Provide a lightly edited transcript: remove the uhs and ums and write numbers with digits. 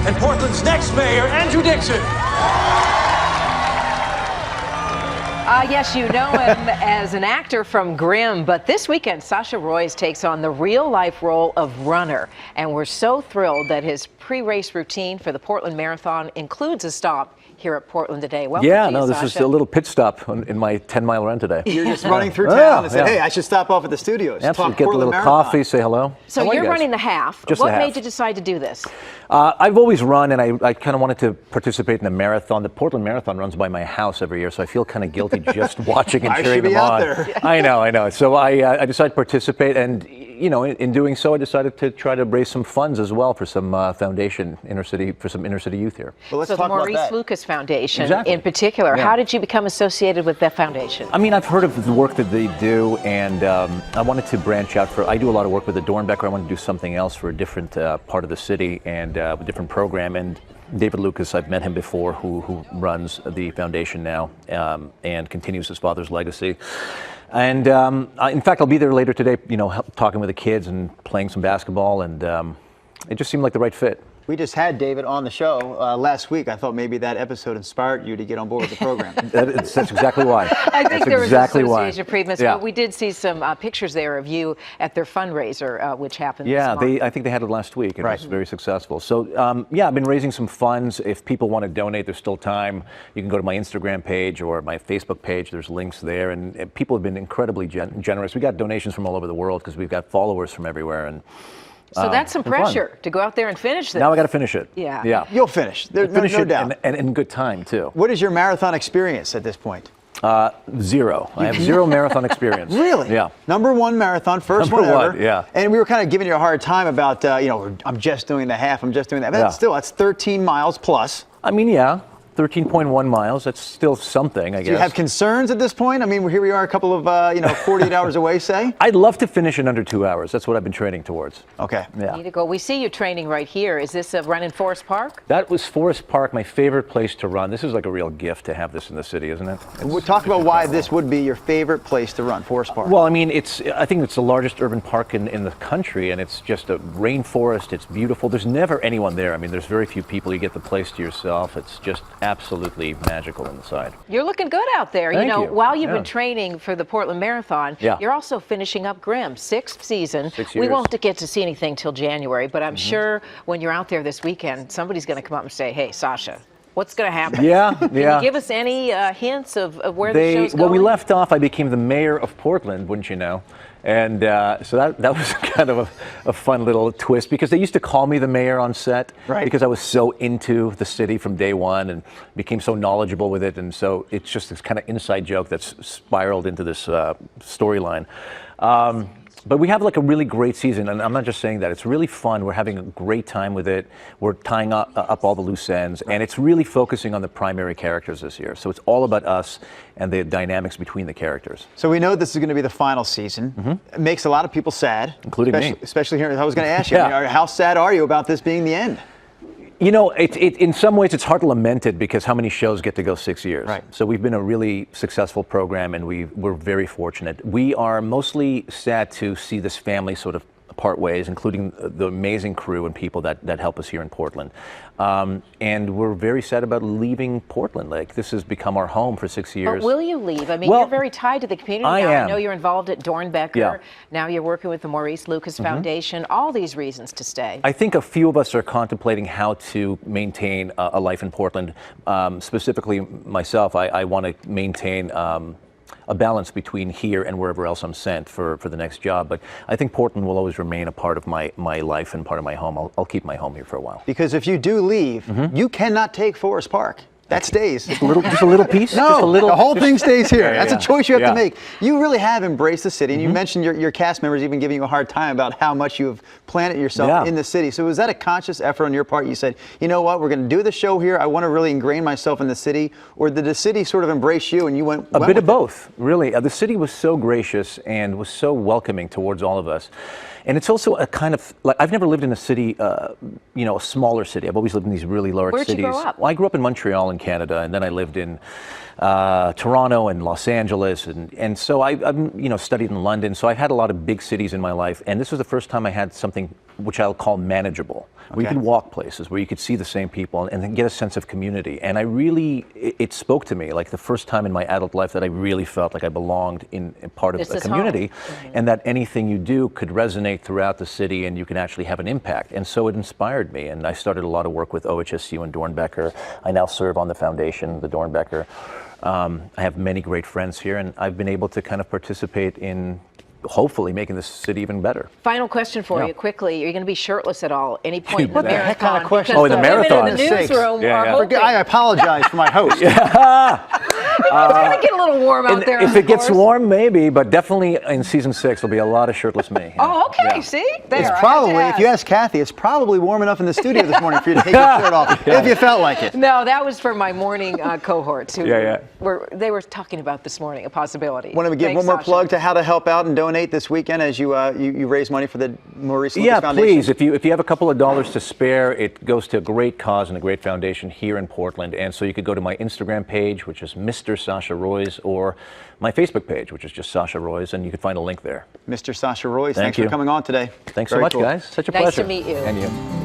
and Portland's next mayor, Andrew Dixon. Yes, you know him as an actor from Grimm, but this weekend, Sasha Roiz takes on the real-life role of runner, and we're so thrilled that his pre-race routine for the Portland Marathon includes a stop here at Portland today. Welcome to you, this Sasha. is a little pit stop in my 10-mile run today. You're just running through town and say, hey, I should stop off at the studios. Absolutely. Talk Get a Portland little Marathon. coffee, say hello. So How are you're you guys? running the half. Just what the half. made you decide to do this? I've always run, and I kind of wanted to participate in a marathon. The Portland Marathon runs by my house every year, so I feel kind of guilty just watching and I cheering should be them out on. there. I know. So I decided to participate, and in doing so, I decided to try to raise some funds as well for some foundation for some inner city youth here. Well, let's So talk the about Maurice that. Lucas Foundation Exactly. in particular. Yeah. How did you become associated with that foundation? I mean, I've heard of the work that they do, and I wanted to branch out. I do a lot of work with the Dornbecker. I wanted to do something else for a different part of the city and a different program. And David Lucas, I've met him before, who runs the foundation now and continues his father's legacy. And in fact, I'll be there later today, talking with the kids and playing some basketball, and it just seemed like the right fit. We just had David on the show last week. I thought maybe that episode inspired you to get on board with the program. That's exactly why. I think there was exactly an why. association previous, Yeah. but we did see some pictures there of you at their fundraiser, which happened Yeah, this month. I think they had it last week. It Right. was very successful. So, I've been raising some funds. If people want to donate, there's still time. You can go to my Instagram page or my Facebook page. There's links there, and people have been incredibly generous. We got donations from all over the world because we've got followers from everywhere. And So that's some and fun. pressure to go out there and finish this. now I got to finish it. Yeah. You'll finish. There's Finish no it doubt. and in good time too. What is your marathon experience at this point? Zero. I have zero marathon experience. Really? Yeah. Number one marathon, first Number one ever. one, yeah. And we were kind of giving you a hard time about, I'm just doing the half, I'm just doing that. But Yeah. that's 13 miles plus. I mean, yeah, 13.1 miles. That's still something, I guess. Do you have concerns at this point? I mean, here we are a couple of, 48 hours away, say? I'd love to finish in under 2 hours. That's what I've been training towards. Okay. Yeah. Need to go. We see you training right here. Is this a run in Forest Park? That was Forest Park, my favorite place to run. This is like a real gift to have this in the city, isn't it? We'll talk about why this would be your favorite place to run, Forest Park. Well, I mean, I think it's the largest urban park in the country, and it's just a rainforest. It's beautiful. There's never anyone there. I mean, there's very few people. You get the place to yourself. It's just absolutely magical inside. You're looking good out there. Thank you. While you've Yeah. been training for the Portland Marathon, Yeah. you're also finishing up Grimm, 6th season. 6 We years. won't get to see anything till January, but I'm sure when you're out there this weekend, somebody's going to come up and say, hey, Sasha, what's going to happen? Yeah, Can yeah. you give us any hints of where the show's going? When we left off, I became the mayor of Portland, wouldn't you know? And so that was kind of a fun little twist, because they used to call me the mayor on set, Right. because I was so into the city from day one and became so knowledgeable with it. And so it's just this kind of inside joke that's spiraled into this storyline. But we have like a really great season, and I'm not just saying that. It's really fun. We're having a great time with it. We're tying up all the loose ends, and it's really focusing on the primary characters this year. So it's all about us and the dynamics between the characters. So we know this is going to be the final season. It makes a lot of people sad. Including me. Especially here. I was going to ask you, Yeah. how sad are you about this being the end? You know, in some ways it's hard to lament it, because how many shows get to go 6 years? Right. So we've been a really successful program, and we're very fortunate. We are mostly sad to see this family sort of part ways, including the amazing crew and people that help us here in Portland. And we're very sad about leaving Portland. Like, this has become our home for 6 years. But will you leave? I mean, Well, you're very tied to the community I now. am. I know you're involved at Dornbecker. Yeah. Now you're working with the Maurice Lucas Foundation. All these reasons to stay. I think a few of us are contemplating how to maintain a life in Portland. Specifically myself, I want to maintain a balance between here and wherever else I'm sent for the next job. But I think Portland will always remain a part of my life and part of my home. I'll keep my home here for a while. Because if you do leave, you cannot take Forest Park. That stays. Just a little piece? No, Just a little, the whole thing stays here. That's yeah. a choice you have Yeah. to make. You really have embraced the city, and you mentioned your cast members even giving you a hard time about how much you've planted yourself Yeah. in the city. So was that a conscious effort on your part? You said, you know what, we're going to do the show here. I want to really ingrain myself in the city. Or did the city sort of embrace you and you went A bit with of it? both, really. The city was so gracious and was so welcoming towards all of us. And it's also a kind of, like, I've never lived in a city, a smaller city. I've always lived in these really large Where'd cities. you grow up? Well, I grew up in Montreal in Canada, and then I lived in Toronto and Los Angeles. And so I've studied in London. So I've had a lot of big cities in my life. And this was the first time I had something which I'll call manageable, where you Okay. could walk places, where you could see the same people and then get a sense of community. And I really, it spoke to me like the first time in my adult life that I really felt like I belonged in part of This a is community, home. and that anything you do could resonate throughout the city and you can actually have an impact. And so it inspired me, and I started a lot of work with OHSU and Dornbecker. I now serve on the foundation, the Dornbecker. I have many great friends here, and I've been able to kind of participate in hopefully making this city even better. Final question for Yeah. you quickly. Are you going to be shirtless at all any point in the What the marathon? heck kind of question? Because Oh, the women marathon. in the Sakes. newsroom Yeah, are yeah. hoping. I apologize for my host. It's going to get a little warm out there. If of it gets course. warm, maybe, but definitely in season 6 there'll be a lot of shirtless me. Oh, okay. Yeah. See? There. It's I had to probably, if you ask. ask Kathy, it's probably warm enough in the studio this morning for you to take your shirt off, if you felt like it. No, that was for my morning cohorts who Yeah. were talking about this morning a possibility. Want to give Thanks, one more Sasha. plug to how to help out and donate this weekend as you raise money for the Maurice Lucas Yeah, Foundation? please. If you have a couple of dollars to spare, it goes to a great cause and a great foundation here in Portland. And so you could go to my Instagram page, which is Mr. Sasha Roiz, or my Facebook page, which is just Sasha Roiz, and you can find a link there. Mr. Sasha Roiz, Thank thanks you. for coming on today. Thanks so Very much, cool. guys. Such a Nice pleasure. to meet you. And you.